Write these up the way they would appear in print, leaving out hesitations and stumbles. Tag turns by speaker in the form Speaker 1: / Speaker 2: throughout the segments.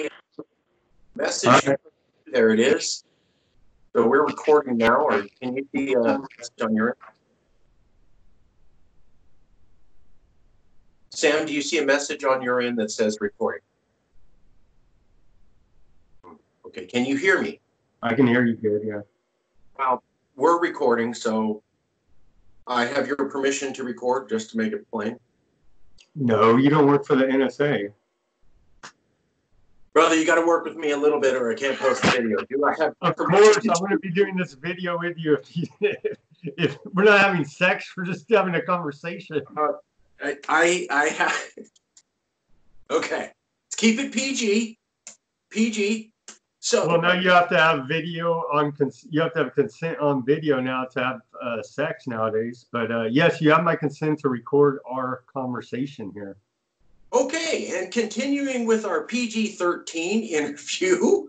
Speaker 1: a message. Right. There it is. So we're recording now, or can you see a message on your end? Sam, do you see a message on your end that says recording? Okay, can you hear me?
Speaker 2: I can hear you good, yeah.
Speaker 1: Well, we're recording, so I have your permission to record, just to make it plain.
Speaker 2: No, you don't work for the NSA.
Speaker 1: Brother, you got to work with me a little bit or I can't post the video. Do I have
Speaker 2: Of course, I wouldn't be doing this video with you if we're not having sex, we're just having a conversation.
Speaker 1: I have... Okay, let's keep it PG. PG. So,
Speaker 2: well, now you have to have video on, you have to have consent on video now to have sex nowadays. But yes, you have my consent to record our conversation here.
Speaker 1: Okay, and continuing with our PG-13 interview,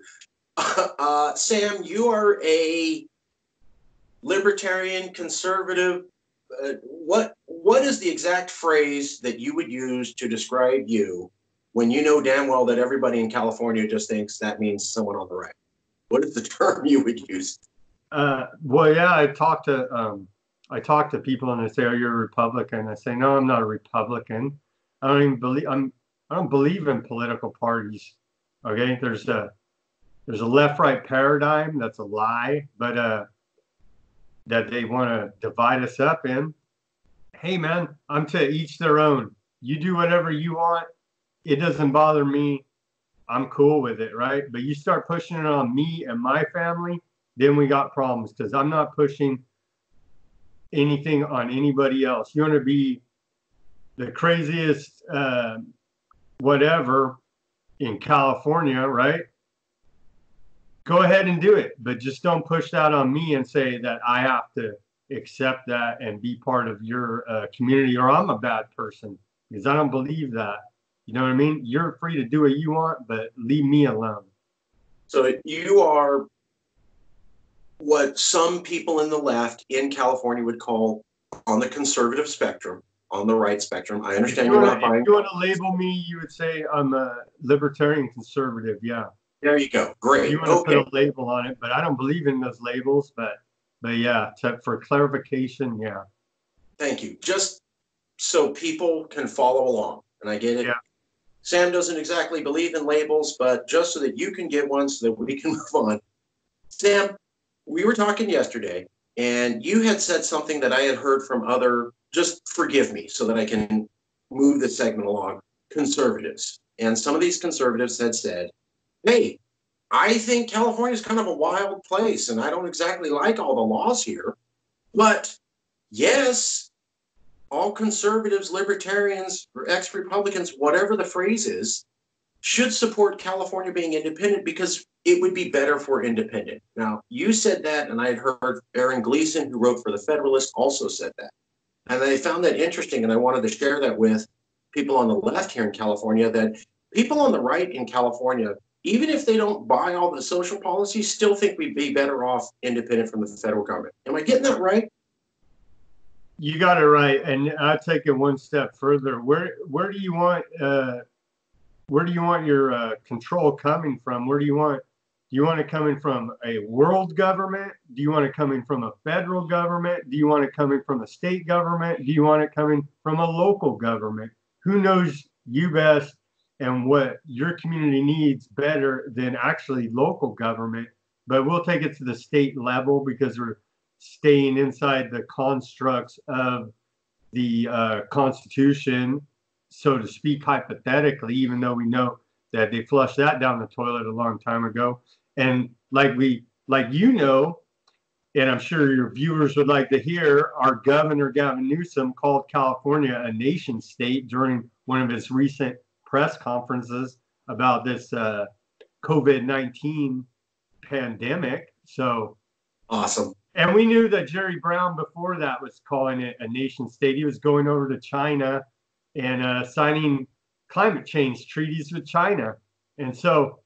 Speaker 1: Sam, you are a libertarian, conservative. What is the exact phrase that you would use to describe you when you know damn well that everybody in California just thinks that means someone on the right? What is the term you would use?
Speaker 2: Well, yeah, I talk to people and they say, "Are you a Republican?" I say, "No, I'm not a Republican. I don't even believe I don't believe in political parties." Okay, there's a left-right paradigm that's a lie, but that they want to divide us up in. Hey, man, I'm to each their own. You do whatever you want. It doesn't bother me. I'm cool with it, right? But you start pushing it on me and my family, then we got problems because I'm not pushing anything on anybody else. You want to be the craziest whatever in California, right? Go ahead and do it, but just don't push that on me and say that I have to accept that and be part of your community, or I'm a bad person, because I don't believe that. You know what I mean? You're free to do what you want, but leave me alone.
Speaker 1: So you are what some people in the left in California would call on the conservative spectrum, on the right spectrum. I understand you're not buying.
Speaker 2: If you want to label me, you would say I'm a libertarian conservative. Yeah.
Speaker 1: There you go. Great.
Speaker 2: You want to put a label on it, but I don't believe in those labels. But yeah, for clarification, yeah.
Speaker 1: Thank you. Just so people can follow along, and I get it.
Speaker 2: Yeah.
Speaker 1: Sam doesn't exactly believe in labels, but just so that you can get one so that we can move on. Sam, we were talking yesterday, and you had said something that I had heard from other, just forgive me so that I can move the segment along, conservatives. And some of these conservatives had said, hey, I think California is kind of a wild place, and I don't exactly like all the laws here. But yes, all conservatives, libertarians, or ex-Republicans, whatever the phrase is, should support California being independent because it would be better for independent. Now, you said that, and I had heard Aaron Gleason, who wrote for The Federalist, also said that. And I found that interesting, and I wanted to share that with people on the left here in California, that people on the right in California, even if they don't buy all the social policies, still think we'd be better off independent from the federal government. Am I getting that right?
Speaker 2: You got it right, and I'll take it one step further. Where do you want your control coming from? Do you want it coming from a world government? Do you want it coming from a federal government? Do you want it coming from a state government? Do you want it coming from a local government? Who knows you best and what your community needs better than actually local government? But we'll take it to the state level because we're staying inside the constructs of the Constitution, so to speak, hypothetically, even though we know that they flushed that down the toilet a long time ago. And like you know, and I'm sure your viewers would like to hear, our governor, Gavin Newsom, called California a nation state during one of his recent press conferences about this COVID-19 pandemic. So
Speaker 1: awesome.
Speaker 2: And we knew that Jerry Brown before that was calling it a nation state. He was going over to China and signing climate change treaties with China. And so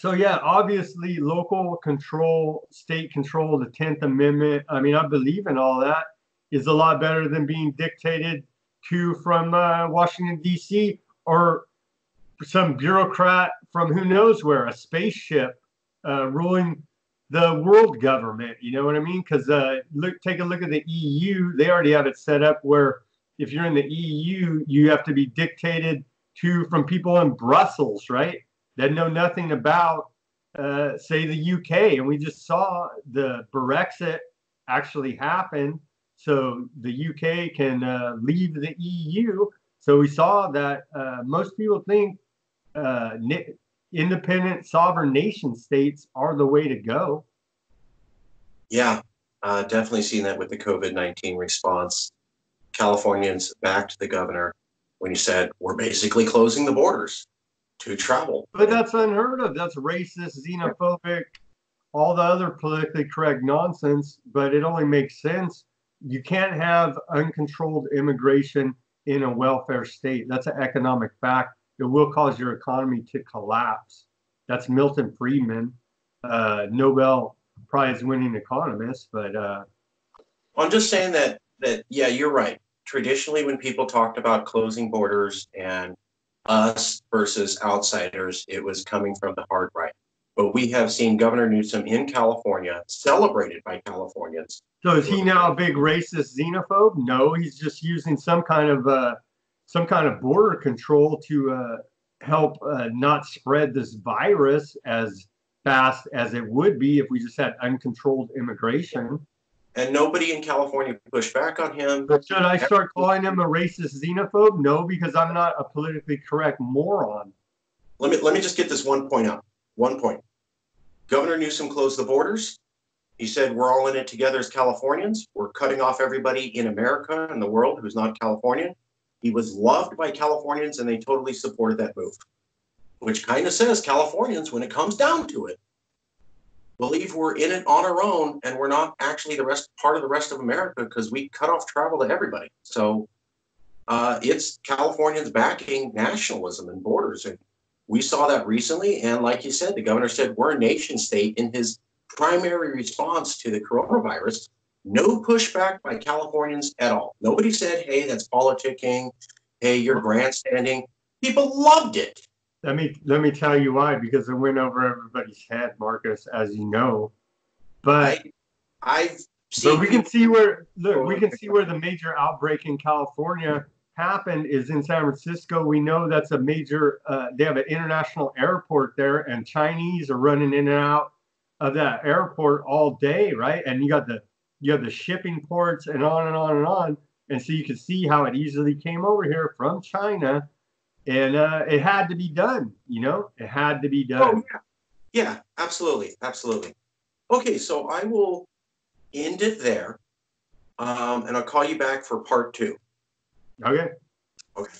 Speaker 2: yeah, obviously local control, state control, the 10th Amendment, I mean, I believe in all that, is a lot better than being dictated to from Washington, D.C. or some bureaucrat from who knows where, a spaceship ruling the world government. You know what I mean? Because take a look at the EU. They already have it set up where if you're in the EU, you have to be dictated to from people in Brussels, right? That know nothing about, say, the UK. And we just saw the Brexit actually happen. So the UK can leave the EU. So we saw that most people think independent sovereign nation states are the way to go.
Speaker 1: Yeah, definitely seen that with the COVID-19 response. Californians backed the governor when he said, we're basically closing the borders to travel.
Speaker 2: But that's unheard of. That's racist, xenophobic, all the other politically correct nonsense. But it only makes sense. You can't have uncontrolled immigration in a welfare state. That's an economic fact. It will cause your economy to collapse. That's Milton Friedman, Nobel Prize winning economist. But
Speaker 1: I'm just saying that yeah, you're right. Traditionally, when people talked about closing borders and us versus outsiders, it was coming from the hard right. But we have seen Governor Newsom in California, celebrated by Californians.
Speaker 2: so is he now a big racist xenophobe? No, he's just using some kind of border control to help not spread this virus as fast as it would be if we just had uncontrolled immigration.
Speaker 1: And nobody in California pushed back on him.
Speaker 2: But should I start calling him a racist xenophobe? No, because I'm not a politically correct moron.
Speaker 1: Let me just get this one point out. One point. Governor Newsom closed the borders. He said, we're all in it together as Californians. We're cutting off everybody in America and the world who's not Californian. He was loved by Californians and they totally supported that move, which kind of says Californians, when it comes down to it, believe we're in it on our own and we're not actually part of the rest of America because we cut off travel to everybody. So it's Californians backing nationalism and borders. And we saw that recently. And like you said, the governor said we're a nation state in his primary response to the coronavirus. No pushback by Californians at all. Nobody said, hey, that's politicking. Hey, you're grandstanding. People loved it.
Speaker 2: Let me tell you why, because it went over everybody's head, Marcus, as you know. But we can see where the major outbreak in California happened is in San Francisco. We know that's a major. They have an international airport there, and Chinese are running in and out of that airport all day, right? And you have the shipping ports and on and on and on. And so you can see how it easily came over here from China. And it had to be done, it had to be done.
Speaker 1: Oh, yeah, absolutely. Absolutely. Okay, so I will end it there. And I'll call you back for part 2.
Speaker 2: Okay.
Speaker 1: Okay.